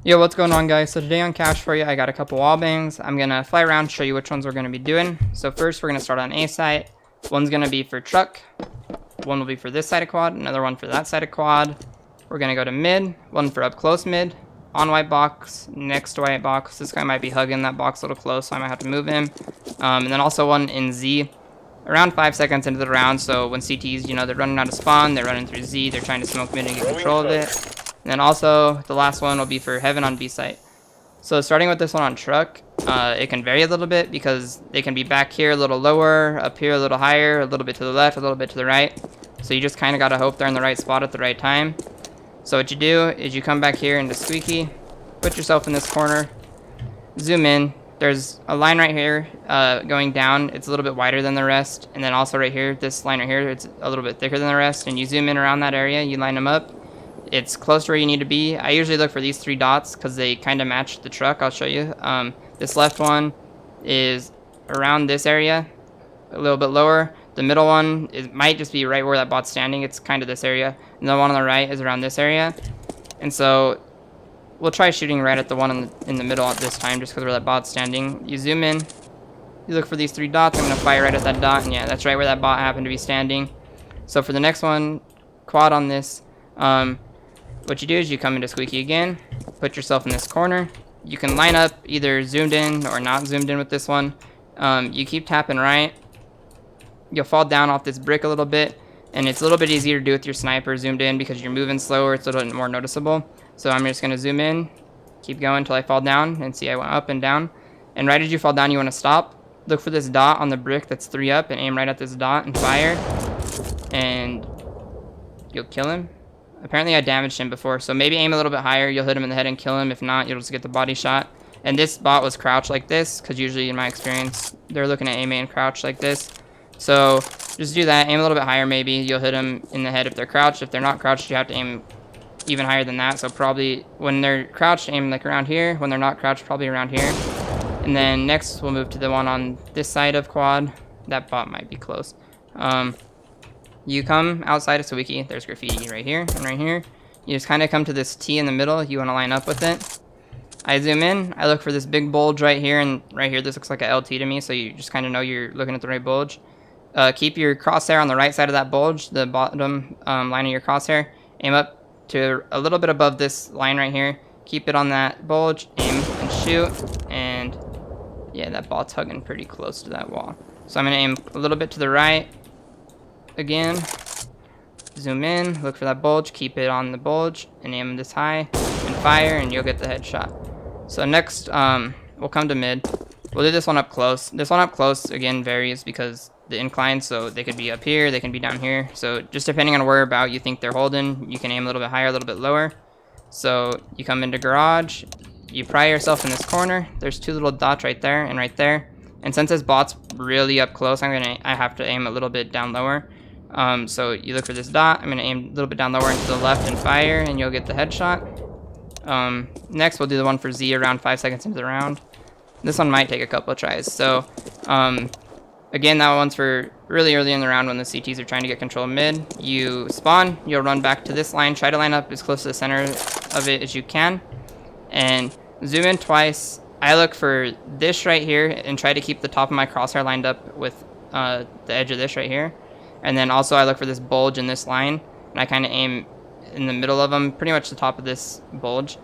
Yo, what's going on, guys? So today on Cash for you, I got a couple wall bangs. I'm gonna fly around, show you which ones we're gonna be doing. So first, we're gonna start on A site. One's gonna be for truck, one will be for this side of quad, another one for that side of quad. We're gonna go to mid, one for up close mid, on white box, next to white box. This guy might be hugging that box a little close, so I might have to move him. And then also one in Z, around 5 seconds into the round. So when CTs, they're running out of spawn, they're running through Z, they're trying to smoke mid and get control of it. And then also, the last one will be for heaven on B site. So starting with this one on truck, it can vary a little bit because they can be back here a little lower, up here a little higher, a little bit to the left, a little bit to the right. So you just kind of got to hope they're in the right spot at the right time. So what you do is you come back here into squeaky, put yourself in this corner, zoom in. There's a line right here going down. It's a little bit wider than the rest. And then also right here, this line right here, it's a little bit thicker than the rest. And you zoom in around that area, you line them up. It's close to where you need to be. I usually look for these 3 dots because they kind of match the truck. I'll show you. This left one is around this area, a little bit lower. The middle one might just be right where that bot's standing. It's kind of this area. And the one on the right is around this area. And so we'll try shooting right at the one in the middle at this time just because where that bot's standing. You zoom in. You look for these 3 dots. I'm going to fire right at that dot. And yeah, that's right where that bot happened to be standing. So for the next one, quad on this, what you do is you come into squeaky again, put yourself in this corner. You can line up either zoomed in or not zoomed in with this one. You keep tapping right. You'll fall down off this brick a little bit, and it's a little bit easier to do with your sniper zoomed in because you're moving slower. It's a little bit more noticeable. So I'm just going to zoom in, keep going until I fall down, and see I went up and down. And right as you fall down, you want to stop. Look for this dot on the brick that's 3 up and aim right at this dot and fire. And you'll kill him. Apparently I damaged him before, so maybe aim a little bit higher. You'll hit him in the head and kill him. If not, you'll just get the body shot. And this bot was crouched like this, because usually in my experience, they're looking at aim and crouch like this. So just do that. Aim a little bit higher maybe. You'll hit them in the head if they're crouched. If they're not crouched, you have to aim even higher than that. So probably when they're crouched, aim like around here. When they're not crouched, probably around here. And then next, we'll move to the one on this side of quad. That bot might be close. You come outside of Sawiki, there's graffiti right here and right here. You just kind of come to this T in the middle, you want to line up with it. I zoom in, I look for this big bulge right here, and right here this looks like a LT to me, so you just kind of know you're looking at the right bulge. Keep your crosshair on the right side of that bulge, the bottom line of your crosshair. Aim up to a little bit above this line right here. Keep it on that bulge, aim and shoot, and yeah, that bot's hugging pretty close to that wall. So I'm going to aim a little bit to the right. Again, zoom in, look for that bulge, keep it on the bulge, and aim this high, and fire, and you'll get the headshot. So next, we'll come to mid. We'll do this one up close. This one up close, again, varies because the incline, so they could be up here, they can be down here. So just depending on where about you think they're holding, you can aim a little bit higher, a little bit lower. So you come into garage, you pry yourself in this corner. There's 2 little dots right there and right there. And since this bot's really up close, I have to aim a little bit down lower. So you look for this dot. I'm going to aim a little bit down lower into the left and fire, and you'll get the headshot. Next, we'll do the one for Z around 5 seconds into the round. This one might take a couple of tries. So, again, that one's for really early in the round when the CTs are trying to get control of mid. You spawn, you'll run back to this line. Try to line up as close to the center of it as you can. And zoom in twice. I look for this right here and try to keep the top of my crosshair lined up with the edge of this right here. And then also I look for this bulge in this line, and I kind of aim in the middle of them, pretty much the top of this bulge.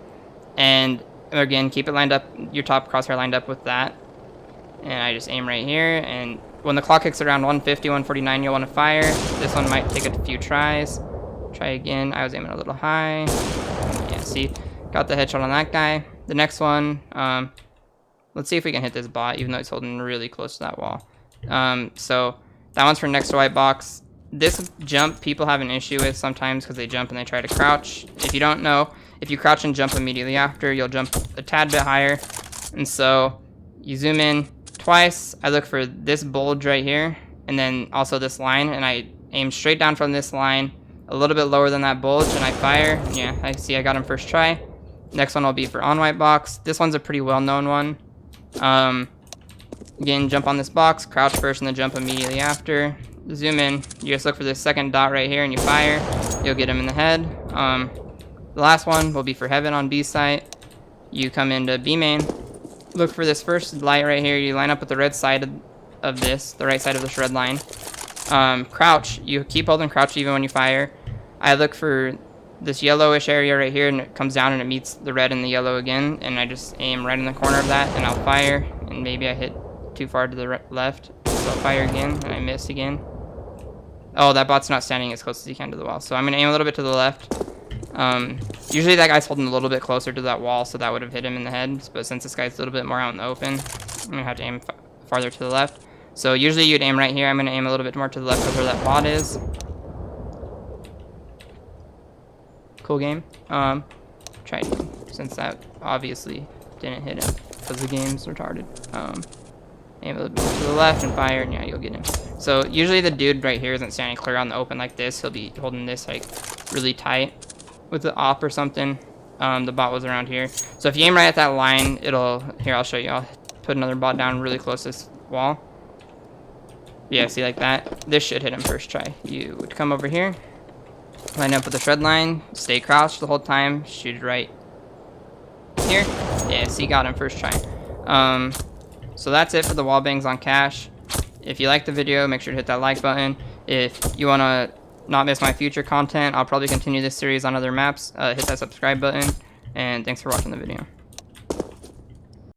And again, keep it lined up, your top crosshair lined up with that. And I just aim right here, and when the clock kicks around 150, 149, you'll want to fire. This one might take a few tries. Try again. I was aiming a little high. Yeah, see, got the headshot on that guy. The next one, let's see if we can hit this bot, even though it's holding really close to that wall. So that one's for next to white box. This jump people have an issue with sometimes because they jump and they try to crouch. If you don't know, if you crouch and jump immediately after, you'll jump a tad bit higher. And so you zoom in twice. I look for this bulge right here, and then also this line, and I aim straight down from this line, a little bit lower than that bulge, and I fire. Yeah, I see I got him first try. Next one will be for on white box. This one's a pretty well-known one. Again, jump on this box, crouch first, and then jump immediately after. Zoom in. You just look for this second dot right here, and you fire. You'll get him in the head. The last one will be for heaven on B site. you come into B main, look for this first light right here. You line up with the red side of this, the right side of this red line. Crouch, you keep holding crouch even when you fire. I look for this yellowish area right here, and it comes down and it meets the red and the yellow again, and I just aim right in the corner of that, and I'll fire, and maybe I hit too far to the left, so I'll fire again, and I miss again. Oh, that bot's not standing as close as he can to the wall, so I'm going to aim a little bit to the left. Usually that guy's holding a little bit closer to that wall, so that would have hit him in the head, but since this guy's a little bit more out in the open, I'm going to have to aim farther to the left. So usually you'd aim right here. I'm going to aim a little bit more to the left of where that bot is. Cool game. Tried since that obviously didn't hit him because the game's retarded. Aim a little bit to the left and fire, and yeah, you'll get him. So usually the dude right here isn't standing clear on the open like this. He'll be holding this like really tight with the op or something. The bot was around here. So if you aim right at that line, it'll, here, I'll show you. I'll put another bot down really close to this wall. Yeah, see, like that. This should hit him first try. You would come over here, line up with the shred line, stay crouched the whole time, shoot it right here. Yeah, see, got him first try. So that's it for the wall bangs on cash. If you like the video, make sure to hit that like button. If you want to not miss my future content, I'll probably continue this series on other maps. Hit that subscribe button, and thanks for watching the video.